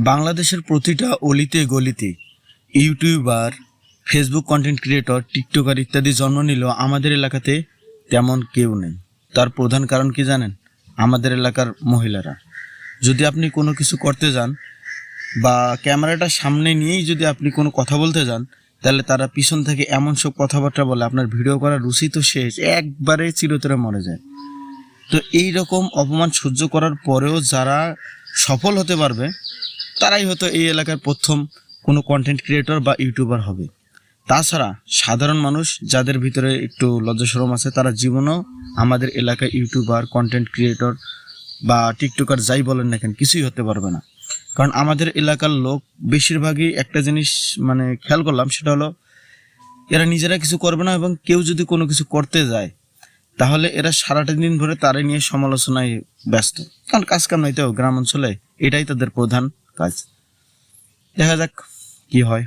বাংলাদেশের প্রতিটা অলিতে গলিতে YouTuber, Facebook content creator, TikToker ইত্যাদি জন্ম নিলেও আমাদের এলাকাতে তেমন কেউ নেই। তার প্রধান কারণ কি জানেন? আমাদের এলাকার মহিলারা। যদি আপনি কোনো কিছু করতে যান বা ক্যামেরাটা সামনে নিয়েই যদি আপনি কোনো কথা বলতে যান, তাহলে তারা পিছন থেকে এমন সব কথাবার্তা বলে আপনার ভিডিও করার রুচি তো শেষ, একবারে চিরতরে মরে যায়। তো এই রকম অপমান সহ্য করার পরেও যারা সফল হতে পারবে তারাই হয়তো এই এলাকার প্রথম কোনো কন্টেন্ট ক্রিয়েটর বা ইউটিউবার হবে। তাছাড়া সাধারণ মানুষ যাদের ভিতরে একটু লজ্জা শরম আছে, তারা জীবনেও আমাদের এলাকায় ইউটিউবার, কন্টেন্ট ক্রিয়েটর বা টিকটকার যাই বলেন না কেন, কিছুই হতে পারবে না। কারণ আমাদের এলাকার লোক বেশিরভাগই একটা জিনিস খেয়াল করলাম, সেটা হলো এরা নিজেরা কিছু করবে না, এবং কেউ যদি কোনো কিছু করতে যায় তাহলে এরা সারাটা দিন ধরে তারে নিয়ে সমালোচনায় ব্যস্ত। কারণ কাজ কাম নাই তো গ্রাম অঞ্চলে, এটাই তাদের প্রধান কাজ। দেখা যাক কি হয়।